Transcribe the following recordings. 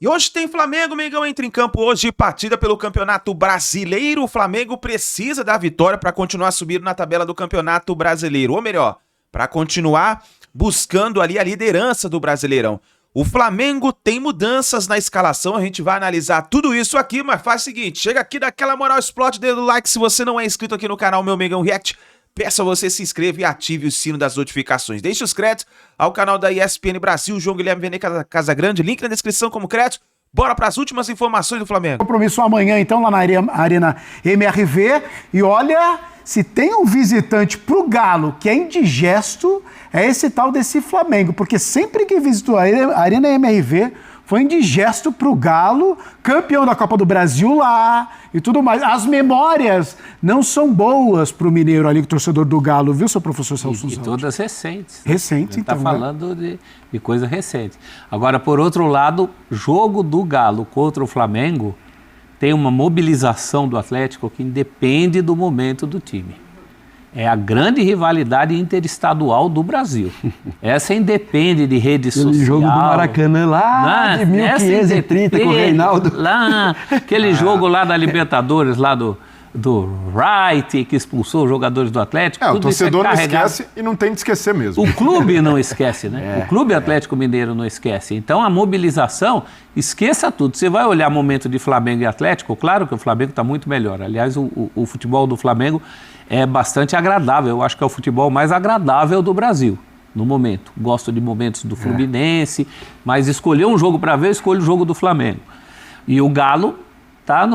E hoje tem Flamengo, Mengão entra em campo hoje, partida pelo Campeonato Brasileiro. O Flamengo precisa da vitória para continuar subindo na tabela do Campeonato Brasileiro. Ou melhor, para continuar buscando ali a liderança do Brasileirão. O Flamengo tem mudanças na escalação, a gente vai analisar tudo isso aqui, mas faz o seguinte, chega aqui, dá aquela moral, explode o dedo do like. Se você não é inscrito aqui no canal Meu Mengão React, peço a você se inscreva e ative o sino das notificações. Deixe os créditos ao canal da ESPN Brasil, João Guilherme Vene Casagrande, link na descrição como crédito. Bora para as últimas informações do Flamengo. Compromisso amanhã, então, lá na Arena MRV. E olha, se tem um visitante pro Galo que é indigesto, é esse tal desse Flamengo. Porque sempre que visitou a Arena MRV, foi indigesto pro Galo, campeão da Copa do Brasil lá e tudo mais. As memórias não são boas pro mineiro ali, o torcedor do Galo, viu, seu professor Celso? E todas recentes. Recentes, então. Está falando de coisa recente. Agora, por outro lado, jogo do Galo contra o Flamengo tem uma mobilização do Atlético que independe do momento do time. É a grande rivalidade interestadual do Brasil. Essa independe de rede social. Aquele jogo do Maracanã lá de 1530 com o Reinaldo. Lá, aquele jogo lá da Libertadores, lá do Wright, que expulsou os jogadores do Atlético. O torcedor não esquece e não tem de esquecer mesmo. O clube não esquece, né? O Clube Atlético Mineiro não esquece. Então a mobilização, esqueça tudo. Você vai olhar momento de Flamengo e Atlético, claro que o Flamengo está muito melhor. Aliás, o futebol do Flamengo é bastante agradável. Eu acho que é o futebol mais agradável do Brasil, no momento. Gosto de momentos do Fluminense, mas escolher um jogo para ver, eu escolho o jogo do Flamengo. E o Galo tá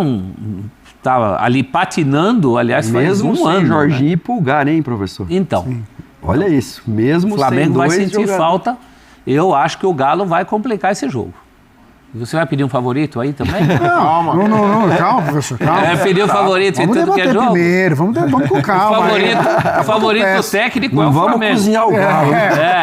ali patinando, aliás, faz um ano. Mesmo sem Jorginho e Pulgar, hein, professor? Então. Sim. Olha isso, mesmo o Flamengo sem dois vai sentir jogadores. falta. Eu acho que o Galo vai complicar esse jogo. Você vai pedir um favorito aí também? Calma, calma, professor, calma. Vai pedir o favorito em tudo que é jogo? Primeiro, vamos com calma. O favorito técnico é o Flamengo. Vamos cozinhar o Galo.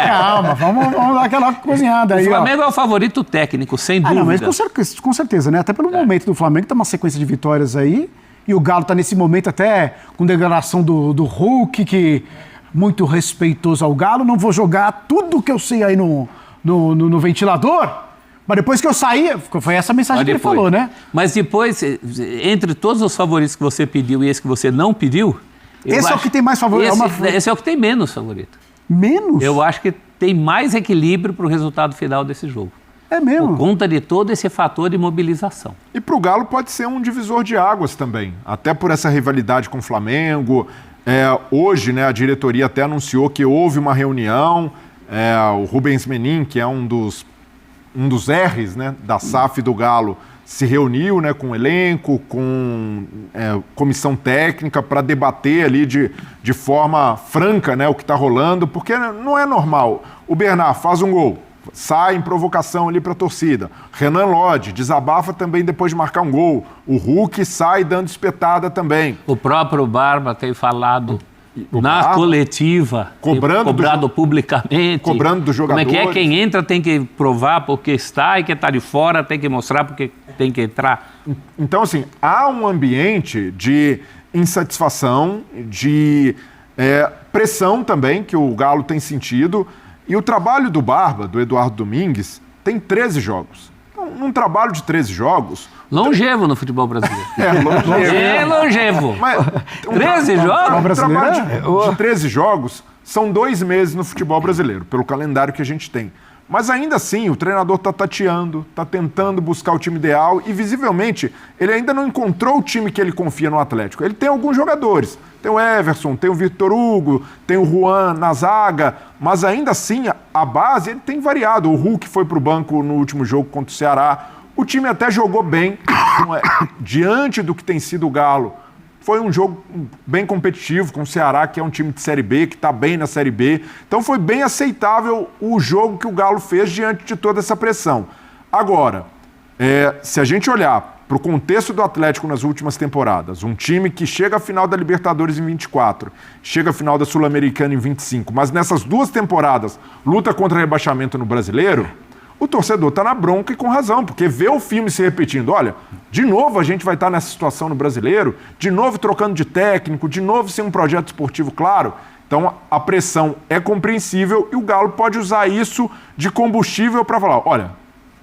Calma, vamos dar aquela cozinhada aí. O Flamengo é o favorito técnico, sem dúvida. Não, mas com certeza, né? Até pelo momento do Flamengo, tá uma sequência de vitórias aí. E o Galo tá nesse momento até com declaração do Hulk, que muito respeitoso ao Galo. Não vou jogar tudo que eu sei aí no ventilador. Mas depois que eu saí, foi essa mensagem que ele falou, né? Mas depois, entre todos os favoritos que você pediu e esse que você não pediu... Esse é o que tem mais favorito? Esse é o que tem menos favorito. Menos? Eu acho que tem mais equilíbrio para o resultado final desse jogo. É mesmo? Por conta de todo esse fator de mobilização. E para o Galo pode ser um divisor de águas também, até por essa rivalidade com o Flamengo. Hoje, né, a diretoria até anunciou que houve uma reunião, o Rubens Menin, que é um dos R's, né, da SAF do Galo, se reuniu, né, com o elenco, com comissão técnica para debater ali de forma franca, né, o que está rolando, porque não é normal. O Bernard faz um gol, sai em provocação ali para a torcida. Renan Lodge desabafa também depois de marcar um gol. O Hulk sai dando espetada também. O próprio Barba tem falado... Na coletiva, cobrado publicamente. Cobrando dos jogadores. Como é que quem entra tem que provar porque está e quem está de fora tem que mostrar porque tem que entrar. Então, assim, há um ambiente de insatisfação, de pressão também que o Galo tem sentido. E o trabalho do Barba, do Eduardo Domingues, tem 13 jogos. Então, num trabalho de 13 jogos... Longevo no futebol brasileiro. Longevo. Mas 13 jogos? Um trabalho de 13 jogos são 2 meses no futebol brasileiro, pelo calendário que a gente tem. Mas ainda assim, o treinador está tateando, está tentando buscar o time ideal e, visivelmente, ele ainda não encontrou o time que ele confia no Atlético. Ele tem alguns jogadores. Tem o Everson, tem o Vitor Hugo, tem o Juan na zaga, mas ainda assim, a base ele tem variado. O Hulk foi para o banco no último jogo contra o Ceará. O time até jogou bem, diante do que tem sido o Galo. Foi um jogo bem competitivo com o Ceará, que é um time de Série B, que está bem na Série B. Então foi bem aceitável o jogo que o Galo fez diante de toda essa pressão. Agora, se a gente olhar para o contexto do Atlético nas últimas temporadas, um time que chega à final da Libertadores em 24, chega à final da Sul-Americana em 25, mas nessas 2 temporadas luta contra rebaixamento no Brasileiro... O torcedor está na bronca e com razão, porque vê o filme se repetindo. Olha, de novo a gente vai estar nessa situação no Brasileiro, de novo trocando de técnico, de novo sem um projeto esportivo claro. Então a pressão é compreensível e o Galo pode usar isso de combustível para falar, olha,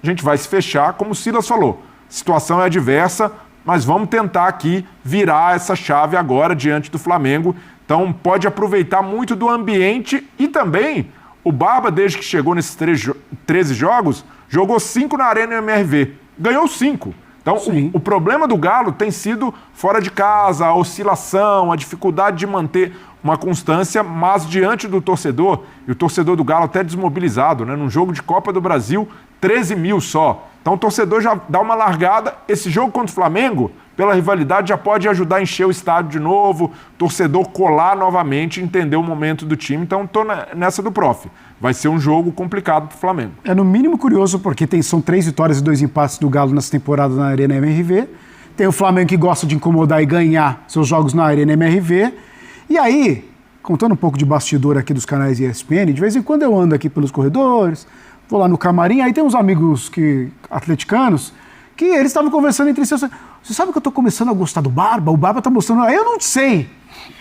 a gente vai se fechar, como o Silas falou. A situação é adversa, mas vamos tentar aqui virar essa chave agora diante do Flamengo. Então pode aproveitar muito do ambiente e também o Barba, desde que chegou nesses 13 jogos, jogou 5 na Arena MRV. Ganhou 5. Então o problema do Galo tem sido fora de casa, a oscilação, a dificuldade de manter uma constância, mas diante do torcedor, e o torcedor do Galo até desmobilizado, né? Num jogo de Copa do Brasil, 13 mil só. Então o torcedor já dá uma largada. Esse jogo contra o Flamengo, pela rivalidade, já pode ajudar a encher o estádio de novo, torcedor colar novamente, entender o momento do time. Então tô nessa do Prof. Vai ser um jogo complicado pro Flamengo. É no mínimo curioso, porque são 3 vitórias e 2 empates do Galo nessa temporada na Arena MRV. Tem o Flamengo que gosta de incomodar e ganhar seus jogos na Arena MRV. E aí, contando um pouco de bastidor aqui dos canais ESPN, de vez em quando eu ando aqui pelos corredores, vou lá no camarim, aí tem uns amigos atleticanos que eles estavam conversando entre si. Você sabe que eu estou começando a gostar do Barba? O Barba está mostrando... Aí eu não sei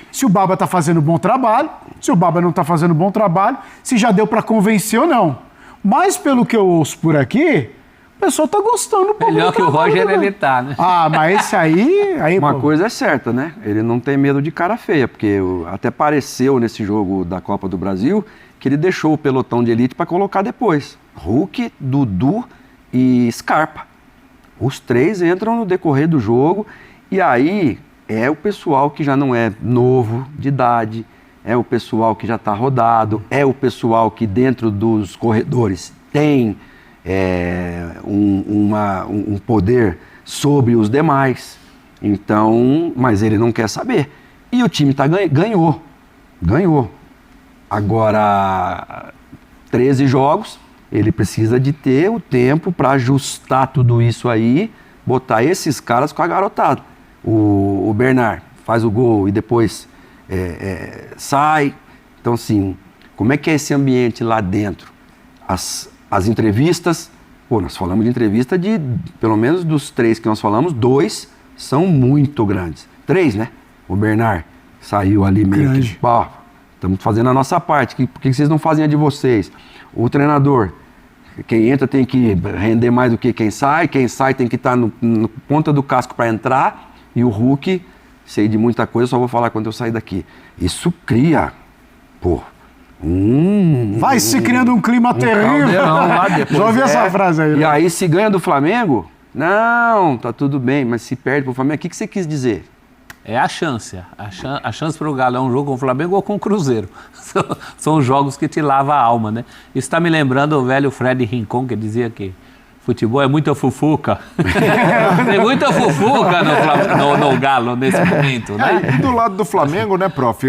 se o Barba está fazendo bom trabalho, se o Barba não está fazendo bom trabalho, se já deu para convencer ou não. Mas pelo que eu ouço por aqui, o pessoal está gostando. Melhor que o Roger ele tá, né? Ah, mas esse aí Uma coisa é certa, né? Ele não tem medo de cara feia, porque até pareceu nesse jogo da Copa do Brasil que ele deixou o pelotão de elite para colocar depois. Hulk, Dudu e Scarpa. Os 3 entram no decorrer do jogo e aí é o pessoal que já não é novo de idade, é o pessoal que já está rodado, é o pessoal que dentro dos corredores tem um poder sobre os demais. Então, mas ele não quer saber. E o time ganhou. Agora, 13 jogos, ele precisa de ter o tempo para ajustar tudo isso aí, botar esses caras com a garotada. O Bernard faz o gol e depois sai. Então, assim, como é que é esse ambiente lá dentro? As entrevistas, nós falamos de entrevista de, pelo menos dos 3 que nós falamos, 2 são muito grandes. 3, né? O Bernard saiu ali meio que... Estamos fazendo a nossa parte, por que vocês não fazem a de vocês? O treinador, quem entra tem que render mais do que quem sai tem que estar no ponta do casco para entrar, e o Hulk, sei de muita coisa, só vou falar quando eu sair daqui. Isso cria, vai se criando um clima terrível. Já ouvi essa frase aí. E aí, se ganha do Flamengo, não, tá tudo bem, mas se perde pro Flamengo, o que você quis dizer? É a chance. A chance para o Galo é um jogo com o Flamengo ou com o Cruzeiro. São jogos que te lavam a alma, né? Isso está me lembrando o velho Fred Rincon, que dizia que futebol é muita fufuca. Tem muita fufuca no Galo nesse momento, né? E do lado do Flamengo, né, Prof?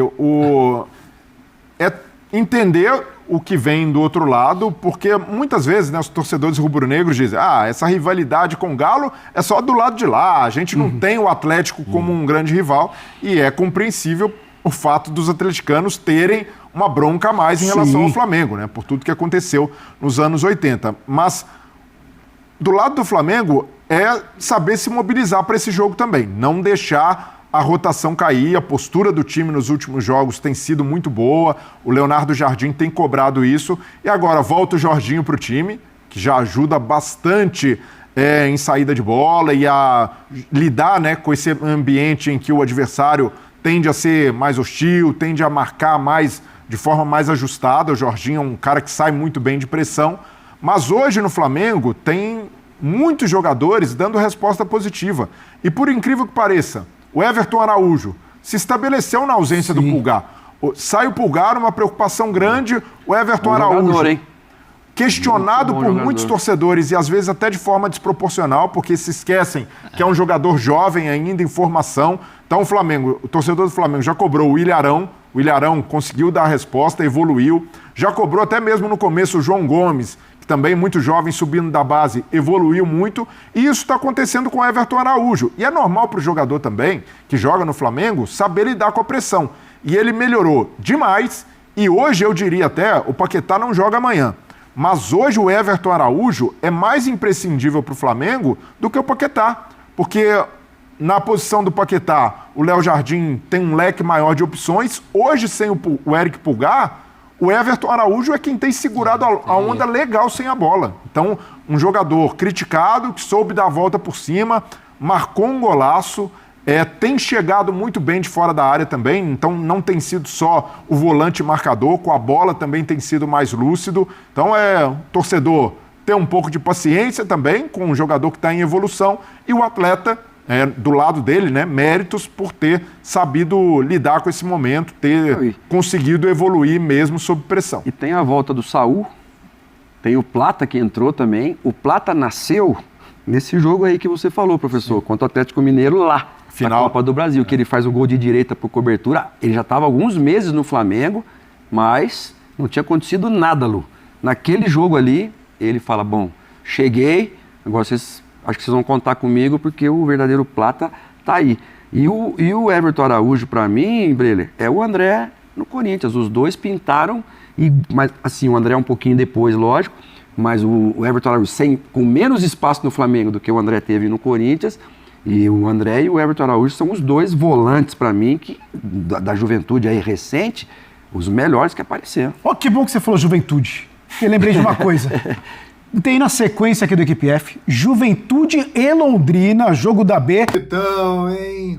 É entender o que vem do outro lado, porque muitas vezes, né, os torcedores rubro-negros dizem: essa rivalidade com o Galo é só do lado de lá, a gente não tem o Atlético como um grande rival, e é compreensível o fato dos atleticanos terem uma bronca a mais em relação ao Flamengo, né, por tudo que aconteceu nos anos 80. Mas do lado do Flamengo é saber se mobilizar para esse jogo também, não deixar a rotação cair, a postura do time nos últimos jogos tem sido muito boa, o Leonardo Jardim tem cobrado isso, e agora volta o Jorginho para o time, que já ajuda bastante em saída de bola e a lidar, né, com esse ambiente em que o adversário tende a ser mais hostil, tende a marcar mais, de forma mais ajustada. O Jorginho é um cara que sai muito bem de pressão, mas hoje no Flamengo tem muitos jogadores dando resposta positiva, e por incrível que pareça, o Everton Araújo se estabeleceu na ausência do Pulgar. Sai o Pulgar, uma preocupação grande. O Everton Araújo, questionado por muitos torcedores e às vezes até de forma desproporcional, porque se esquecem que é um jogador jovem ainda em formação. Então o torcedor do Flamengo já cobrou o Ilharão. O Ilharão conseguiu dar a resposta, evoluiu. Já cobrou até mesmo no começo o João Gomes, que também muito jovem, subindo da base, evoluiu muito, e isso está acontecendo com o Everton Araújo. E é normal para o jogador também, que joga no Flamengo, saber lidar com a pressão. E ele melhorou demais, e hoje eu diria até, o Paquetá não joga amanhã. Mas hoje o Everton Araújo é mais imprescindível para o Flamengo do que o Paquetá, porque na posição do Paquetá, o Léo Jardim tem um leque maior de opções. Hoje, sem o Eric Pulgar, O Everton Araújo é quem tem segurado a onda legal sem a bola. Então, um jogador criticado, que soube dar a volta por cima, marcou um golaço, tem chegado muito bem de fora da área também, então não tem sido só o volante marcador, com a bola também tem sido mais lúcido. Então, o torcedor ter um pouco de paciência também com um jogador que está em evolução e o atleta do lado dele, né, méritos por ter sabido lidar com esse momento, ter conseguido evoluir mesmo sob pressão. E tem a volta do Saul, tem o Plata que entrou também. O Plata nasceu nesse jogo aí que você falou, professor, contra o Atlético Mineiro lá, final na Copa do Brasil, que ele faz o gol de direita por cobertura. Ele já estava alguns meses no Flamengo, mas não tinha acontecido nada, Lu. Naquele jogo ali, ele fala, bom, cheguei, agora acho que vocês vão contar comigo porque o verdadeiro Plata tá aí. E o Everton Araújo, para mim, Breler, é o André no Corinthians. Os dois pintaram, mas assim, o André um pouquinho depois, lógico, mas o Everton Araújo com menos espaço no Flamengo do que o André teve no Corinthians. E o André e o Everton Araújo são os dois volantes, para mim, da juventude aí recente, os melhores que apareceram. Ó, que bom que você falou juventude. Eu lembrei de uma coisa. Tem na sequência aqui do Equipe F, Juventude e Londrina, jogo da B. Então, hein?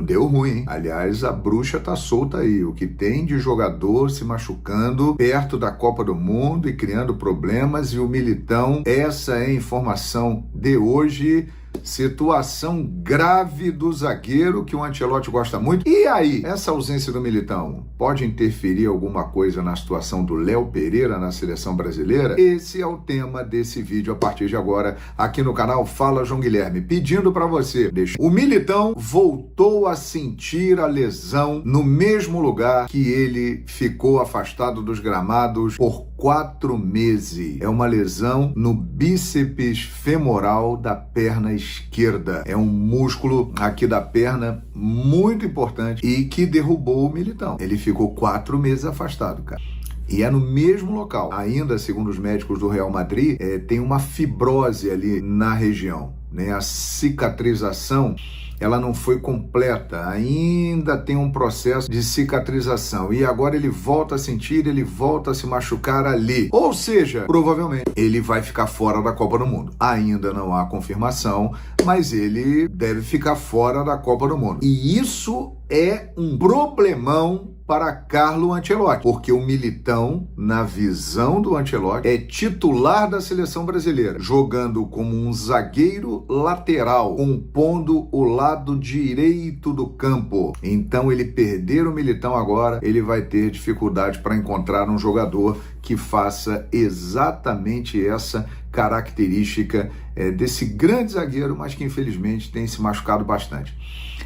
Deu ruim, hein? Aliás, a bruxa tá solta aí. O que tem de jogador se machucando perto da Copa do Mundo e criando problemas. E o Militão, essa é a informação de hoje. Situação grave do zagueiro que o Ancelotti gosta muito. E aí, essa ausência do Militão pode interferir alguma coisa na situação do Léo Pereira na seleção brasileira? Esse é o tema desse vídeo a partir de agora aqui no canal Fala João Guilherme, pedindo para você deixar. O Militão voltou a sentir a lesão no mesmo lugar que ele ficou afastado dos gramados por 4 meses. É uma lesão no bíceps femoral da perna esquerda. É um músculo aqui da perna muito importante e que derrubou o Militão. Ele ficou 4 meses afastado, cara. E é no mesmo local. Ainda, segundo os médicos do Real Madrid, tem uma fibrose ali na região, né? A cicatrização, ela não foi completa, ainda tem um processo de cicatrização. E agora ele volta a sentir, ele volta a se machucar ali. Ou seja, provavelmente ele vai ficar fora da Copa do Mundo. Ainda não há confirmação, mas ele deve ficar fora da Copa do Mundo. E isso é um problemão para Carlo Ancelotti, porque o Militão, na visão do Ancelotti, é titular da seleção brasileira, jogando como um zagueiro lateral, compondo o lado direito do campo. Então, ele perder o Militão agora, ele vai ter dificuldade para encontrar um jogador que faça exatamente essa característica desse grande zagueiro, mas que infelizmente tem se machucado bastante.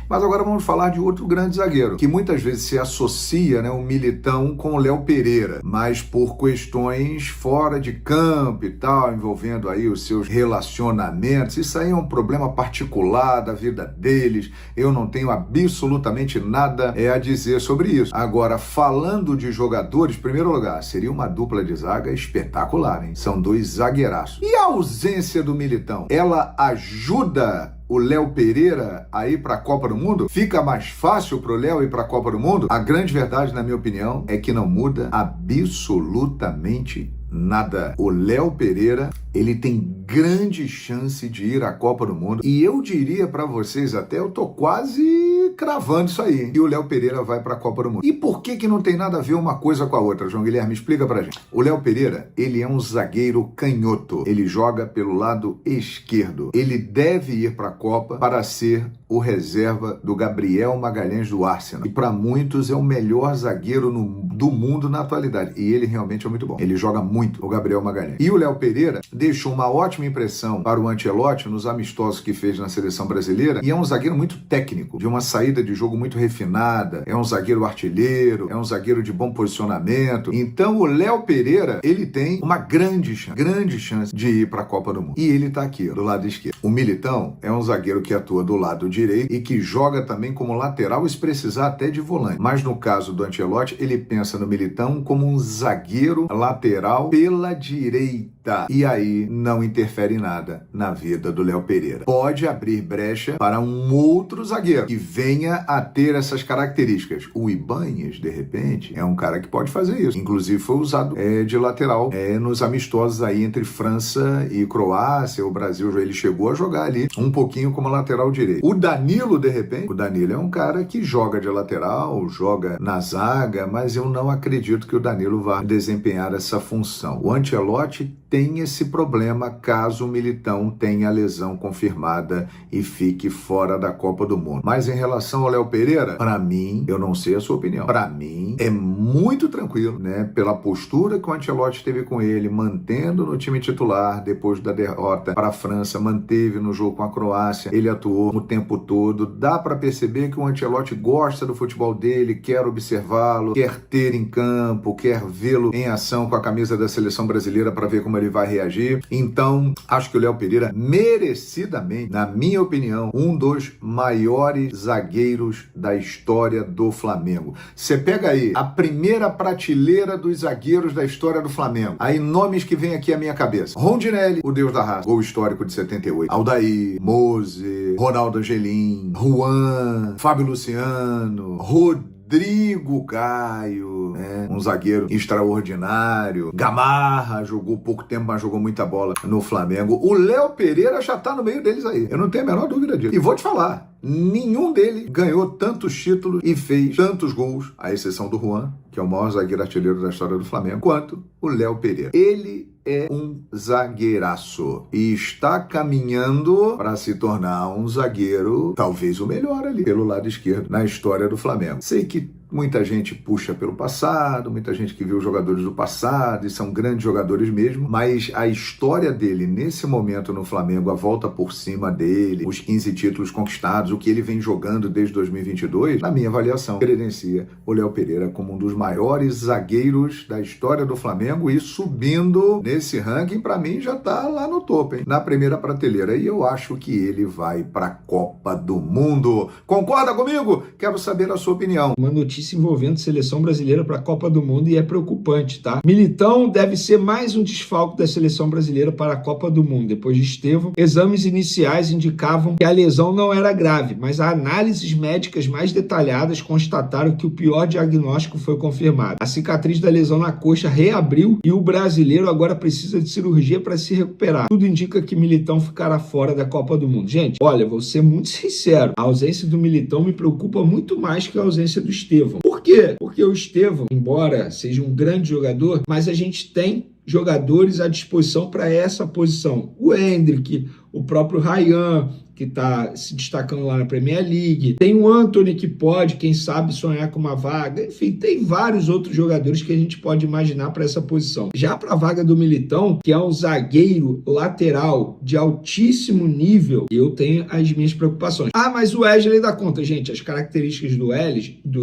Mas agora vamos falar de outro grande zagueiro, que muitas vezes se associa, né, o Militão com o Léo Pereira, mas por questões fora de campo e tal, envolvendo aí os seus relacionamentos. Isso aí é um problema particular da vida deles, eu não tenho absolutamente nada a dizer sobre isso. Agora, falando de jogadores, em primeiro lugar, seria uma dupla de zaga espetacular, hein? São 2 zagueiraços. E a ausência do Militão, ela ajuda o Léo Pereira a ir para a Copa do Mundo? Fica mais fácil para o Léo ir para a Copa do Mundo? A grande verdade, na minha opinião, é que não muda absolutamente nada. O Léo Pereira, ele tem grande chance de ir à Copa do Mundo. E eu diria para vocês até, eu tô quase cravando isso aí, que o Léo Pereira vai para a Copa do Mundo. E por que não tem nada a ver uma coisa com a outra, João Guilherme? Explica pra gente. O Léo Pereira, ele é um zagueiro canhoto. Ele joga pelo lado esquerdo. Ele deve ir para a Copa para ser o reserva do Gabriel Magalhães do Arsenal. E para muitos é o melhor zagueiro do mundo na atualidade. E ele realmente é muito bom. Ele joga muito, o Gabriel Magalhães. E o Léo Pereira deixou uma ótima impressão para o Ancelotti nos amistosos que fez na seleção brasileira. E é um zagueiro muito técnico, de uma saída de jogo muito refinada. É um zagueiro artilheiro, é um zagueiro de bom posicionamento. Então o Léo Pereira, ele tem uma grande chance de ir para a Copa do Mundo. E ele tá aqui, ó, do lado esquerdo. O Militão é um zagueiro que atua do lado direito e que joga também como lateral e se precisar até de volante. Mas no caso do Ancelotti, ele pensa no Militão como um zagueiro lateral pela direita. E aí não interfere em nada na vida do Léo Pereira. Pode abrir brecha para um outro zagueiro que venha a ter essas características. O Ibanez, de repente, é um cara que pode fazer isso. Inclusive foi usado de lateral nos amistosos aí entre França e Croácia. O Brasil, ele chegou a jogar ali um pouquinho como lateral direito. O Danilo, de repente, o Danilo é um cara que joga de lateral, joga na zaga, mas eu não acredito que o Danilo vá desempenhar essa função. O Ancelotti tem esse problema caso o Militão tenha a lesão confirmada e fique fora da Copa do Mundo. Mas em relação ao Léo Pereira, para mim, eu não sei a sua opinião, para mim é muito tranquilo, né? Pela postura que o Ancelotti teve com ele, mantendo no time titular depois da derrota para a França, manteve no jogo com a Croácia, ele atuou o tempo todo. Dá para perceber que o Ancelotti gosta do futebol dele, quer observá-lo, quer ter em campo, quer vê-lo em ação com a camisa da seleção brasileira para ver como ele vai reagir. Então, acho que o Léo Pereira, merecidamente, na minha opinião, um dos maiores zagueiros da história do Flamengo. Você pega aí a primeira prateleira dos zagueiros da história do Flamengo. Aí nomes que vem aqui à minha cabeça. Rondinelli, o Deus da raça, gol histórico de 78. Aldair, Mose, Ronaldo Angelim, Juan, Fábio Luciano, Rodrigo Caio, né? Um zagueiro extraordinário. Gamarra jogou pouco tempo, mas jogou muita bola no Flamengo. O Léo Pereira já tá no meio deles aí. Eu não tenho a menor dúvida disso. E vou te falar, nenhum dele ganhou tantos títulos e fez tantos gols, à exceção do Juan, que é o maior zagueiro artilheiro da história do Flamengo, quanto o Léo Pereira. Ele é um zagueiraço e está caminhando para se tornar um zagueiro, talvez o melhor ali, pelo lado esquerdo, na história do Flamengo. Sei que muita gente puxa pelo passado, muita gente que viu jogadores do passado e são grandes jogadores mesmo, mas a história dele nesse momento no Flamengo, a volta por cima dele, os 15 títulos conquistados, o que ele vem jogando desde 2022, na minha avaliação, credencia o Léo Pereira como um dos maiores zagueiros da história do Flamengo e subindo nesse ranking, para mim já tá lá no topo, hein? Na primeira prateleira. E eu acho que ele vai para a Copa do Mundo. Concorda comigo? Quero saber a sua opinião. Uma notícia envolvendo seleção brasileira para a Copa do Mundo e é preocupante, tá? Militão deve ser mais um desfalque da seleção brasileira para a Copa do Mundo. Depois de Estevão, exames iniciais indicavam que a lesão não era grave, mas análises médicas mais detalhadas constataram que o pior diagnóstico foi confirmado. A cicatriz da lesão na coxa reabriu e o brasileiro agora precisa de cirurgia para se recuperar. Tudo indica que Militão ficará fora da Copa do Mundo. Gente, olha, vou ser muito sincero, a ausência do Militão me preocupa muito mais que a ausência do Estevão. Por quê? Porque o Estevão, embora seja um grande jogador, mas a gente tem jogadores à disposição para essa posição. O Endrick, o próprio Ryan, que está se destacando lá na Premier League. Tem o Antony, que pode, quem sabe, sonhar com uma vaga. Enfim, tem vários outros jogadores que a gente pode imaginar para essa posição. Já para a vaga do Militão, que é um zagueiro lateral de altíssimo nível, eu tenho as minhas preocupações. Ah, mas o Wesley dá conta. Gente, as características do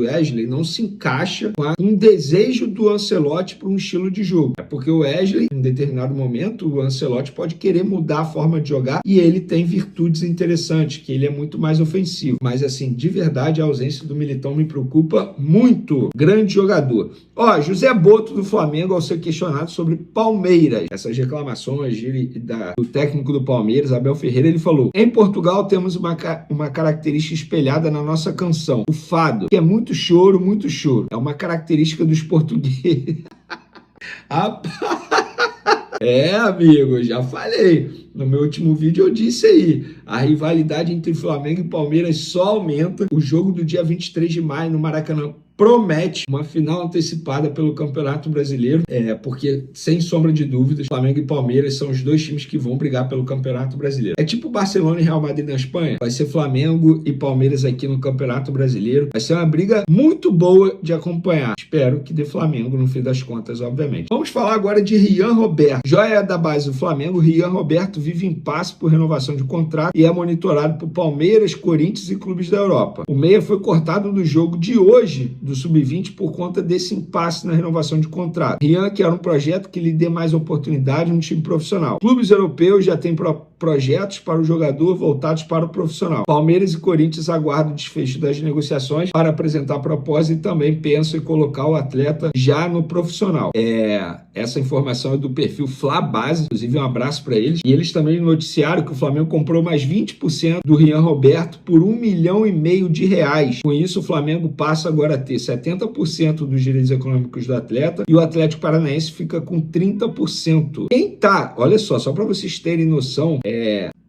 Wesley não se encaixam com um desejo do Ancelotti para um estilo de jogo. É porque o Wesley, em determinado momento, o Ancelotti pode querer mudar a forma de jogar e ele tem virtudes interessante, que ele é muito mais ofensivo. Mas, assim, de verdade, a ausência do Militão me preocupa muito. Grande jogador. Ó, José Boto do Flamengo, ao ser questionado sobre Palmeiras, essas reclamações do técnico do Palmeiras, Abel Ferreira, ele falou: em Portugal temos uma característica espelhada na nossa canção, o fado, que é muito choro, muito choro. É uma característica dos portugueses. É, amigo, já falei. No meu último vídeo eu disse aí, a rivalidade entre Flamengo e Palmeiras só aumenta. O jogo do dia 23 de maio no Maracanã promete uma final antecipada pelo Campeonato Brasileiro, porque, sem sombra de dúvidas, Flamengo e Palmeiras são os dois times que vão brigar pelo Campeonato Brasileiro. É tipo Barcelona e Real Madrid na Espanha, vai ser Flamengo e Palmeiras aqui no Campeonato Brasileiro. Vai ser uma briga muito boa de acompanhar. Espero que dê Flamengo no fim das contas, obviamente. Vamos falar agora de Rian Roberto. Joia da base do Flamengo, Rian Roberto vive impasse por renovação de contrato e é monitorado por Palmeiras, Corinthians e clubes da Europa. O meia foi cortado do jogo de hoje do Sub-20 por conta desse impasse na renovação de contrato. Rian, que era um projeto que lhe dê mais oportunidade no time profissional. Clubes europeus já têm projetos para o jogador voltados para o profissional. Palmeiras e Corinthians aguardam o desfecho das negociações para apresentar proposta e também pensam em colocar o atleta já no profissional. Essa informação é do perfil Flabase, inclusive um abraço para eles. E eles também noticiaram que o Flamengo comprou mais 20% do Rian Roberto por R$1,5 milhão de reais. Com isso, o Flamengo passa agora a ter 70% dos direitos econômicos do atleta e o Atlético Paranaense fica com 30%. Olha só para vocês terem noção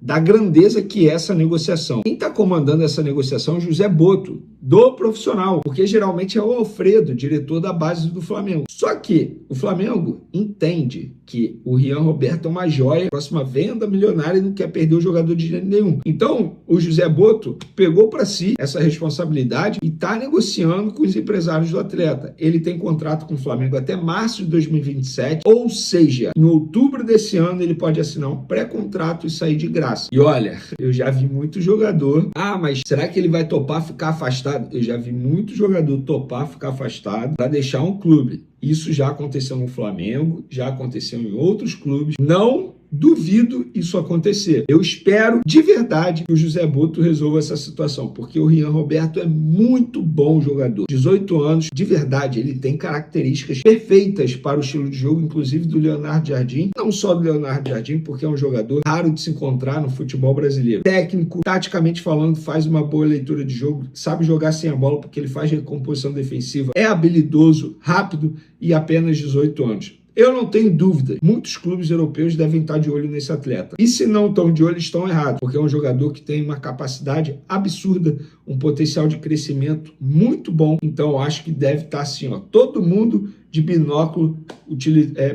da grandeza que é essa negociação. Quem está comandando essa negociação é o José Boto, do profissional, porque geralmente é o Alfredo, diretor da base do Flamengo. Só que o Flamengo entende que o Rian Roberto é uma joia, próxima venda milionária, e não quer perder o jogador de jeito nenhum. Então, o José Boto pegou para si essa responsabilidade e está negociando com os empresários do atleta. Ele tem contrato com o Flamengo até março de 2027, ou seja, em outubro desse ano ele pode assinar um pré-contrato e sair de graça. E olha, eu já vi muito jogador, mas será que ele vai topar ficar afastado? Eu já vi muito jogador topar ficar afastado para deixar um clube. Isso já aconteceu no Flamengo, já aconteceu em outros clubes. Não duvido isso acontecer. Eu espero de verdade que o José Boto resolva essa situação, porque o Rian Roberto é muito bom jogador. 18 anos, de verdade, ele tem características perfeitas para o estilo de jogo, inclusive do Leonardo Jardim. Não só do Leonardo Jardim, porque é um jogador raro de se encontrar no futebol brasileiro. Técnico, taticamente falando, faz uma boa leitura de jogo, sabe jogar sem a bola porque ele faz recomposição defensiva, é habilidoso, rápido e apenas 18 anos. Eu não tenho dúvida, muitos clubes europeus devem estar de olho nesse atleta. E se não estão de olho, estão errados, porque é um jogador que tem uma capacidade absurda, um potencial de crescimento muito bom. Então eu acho que deve estar assim, todo mundo de binóculo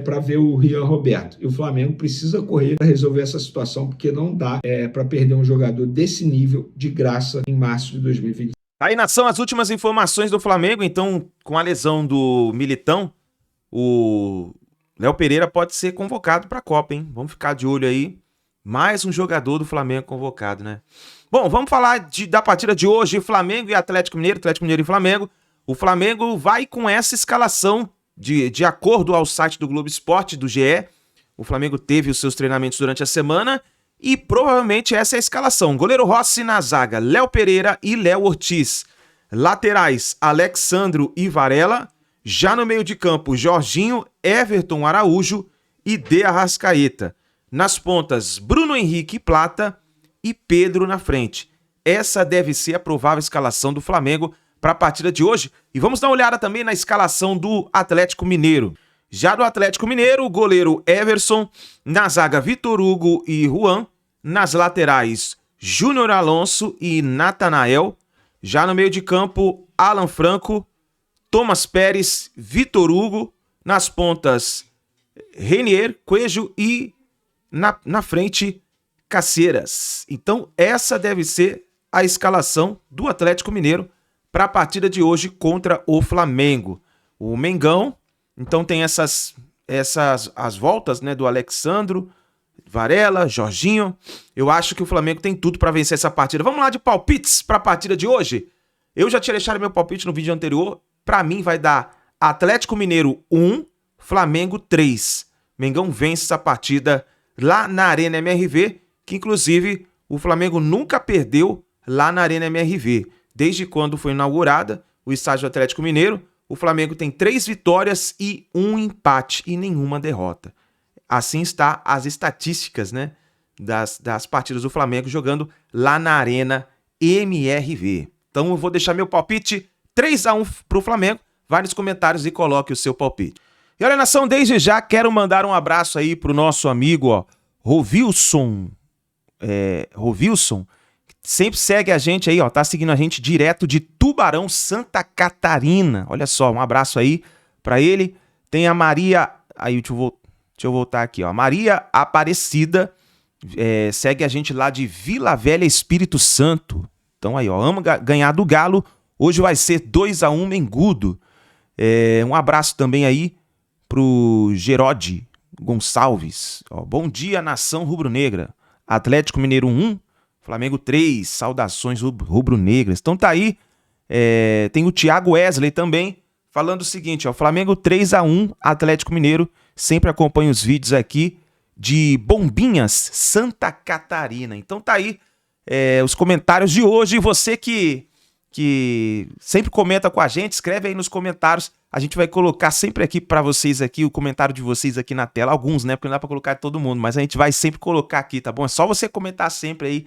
para ver o Rian Roberto. E o Flamengo precisa correr para resolver essa situação, porque não dá para perder um jogador desse nível de graça em março de 2020. Aí, nação, as últimas informações do Flamengo, então, com a lesão do Militão, o Léo Pereira pode ser convocado para a Copa, hein? Vamos ficar de olho aí. Mais um jogador do Flamengo convocado, né? Bom, vamos falar da partida de hoje, Flamengo e Atlético Mineiro e Flamengo. O Flamengo vai com essa escalação de acordo ao site do Globo Esporte, do GE. O Flamengo teve os seus treinamentos durante a semana e provavelmente essa é a escalação. Goleiro Rossi na zaga, Léo Pereira e Léo Ortiz. Laterais, Alexandro e Varela. Já no meio de campo, Jorginho, Everton Araújo e De Arrascaeta. Nas pontas, Bruno Henrique e Plata e Pedro na frente. Essa deve ser a provável escalação do Flamengo para a partida de hoje. E vamos dar uma olhada também na escalação do Atlético Mineiro. Já do Atlético Mineiro, o goleiro Everson, na zaga Vitor Hugo e Juan, nas laterais Júnior Alonso e Natanael. Já no meio de campo, Alan Franco, Thomas Pérez, Vitor Hugo, nas pontas Renier, Coelho e na frente Caceiras. Então essa deve ser a escalação do Atlético Mineiro para a partida de hoje contra o Flamengo. O Mengão, então tem as voltas, né, do Alexandro, Varela, Jorginho. Eu acho que o Flamengo tem tudo para vencer essa partida. Vamos lá de palpites para a partida de hoje? Eu já tinha deixado meu palpite no vídeo anterior. Para mim vai dar Atlético Mineiro 1, Flamengo 3. Mengão vence essa partida lá na Arena MRV, que inclusive o Flamengo nunca perdeu lá na Arena MRV. Desde quando foi inaugurada o estádio do Atlético Mineiro, o Flamengo tem 3 vitórias e 1 empate e nenhuma derrota. Assim está as estatísticas, né, das partidas do Flamengo jogando lá na Arena MRV. Então eu vou deixar meu palpite 3-1 para o Flamengo. Vai nos comentários e coloque o seu palpite. E olha, nação, desde já quero mandar um abraço aí pro nosso amigo, Rovilson. Rovilson, que sempre segue a gente aí, tá seguindo a gente direto de Tubarão, Santa Catarina. Olha só, um abraço aí para ele. Tem a Maria, aí deixa eu voltar aqui, ó. Maria Aparecida, segue a gente lá de Vila Velha, Espírito Santo. Então aí, ó, ama ganhar do Galo. Hoje vai ser 2-1 Mengudo. Um abraço também aí pro Gerode Gonçalves. Bom dia, nação rubro-negra. Atlético Mineiro 1, Flamengo 3. Saudações rubro-negras. Então tá aí. Tem o Thiago Wesley também falando o seguinte, Flamengo 3-1, Atlético Mineiro. Sempre acompanha os vídeos aqui de Bombinhas, Santa Catarina. Então tá aí os comentários de hoje. Você que sempre comenta com a gente, escreve aí nos comentários. A gente vai colocar sempre aqui pra vocês aqui o comentário de vocês aqui na tela. Alguns, né? Porque não dá pra colocar todo mundo, mas a gente vai sempre colocar aqui, tá bom? É só você comentar sempre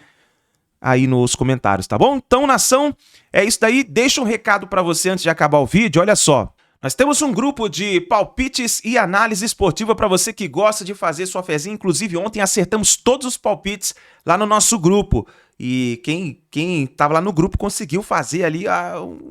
aí nos comentários, tá bom? Então, nação, é isso daí. Deixa um recado pra você antes de acabar o vídeo. Olha só. Nós temos um grupo de palpites e análise esportiva para você que gosta de fazer sua fezinha. Inclusive, ontem acertamos todos os palpites lá no nosso grupo. E quem estava lá no grupo conseguiu fazer ali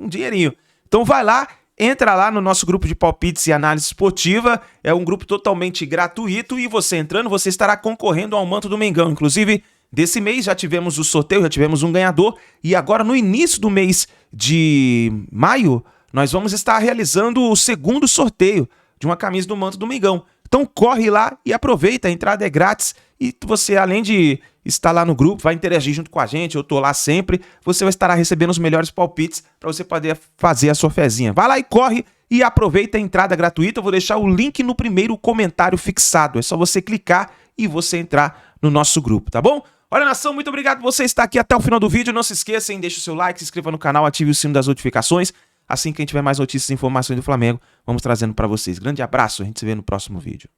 um dinheirinho. Então vai lá, entra lá no nosso grupo de palpites e análise esportiva. É um grupo totalmente gratuito e você entrando, você estará concorrendo ao manto do Mengão. Inclusive, desse mês já tivemos o sorteio, já tivemos um ganhador. E agora, no início do mês de maio, nós vamos estar realizando o segundo sorteio de uma camisa do manto do Mengão. Então corre lá e aproveita, a entrada é grátis e você, além de estar lá no grupo, vai interagir junto com a gente, eu tô lá sempre, você vai estar recebendo os melhores palpites para você poder fazer a sua fezinha. Vai lá e corre e aproveita a entrada gratuita, eu vou deixar o link no primeiro comentário fixado, é só você clicar e você entrar no nosso grupo, tá bom? Olha, nação, muito obrigado por você estar aqui até o final do vídeo, não se esqueça, deixa o seu like, se inscreva no canal, ative o sino das notificações. Assim que a gente tiver mais notícias e informações do Flamengo, vamos trazendo para vocês. Grande abraço, a gente se vê no próximo vídeo.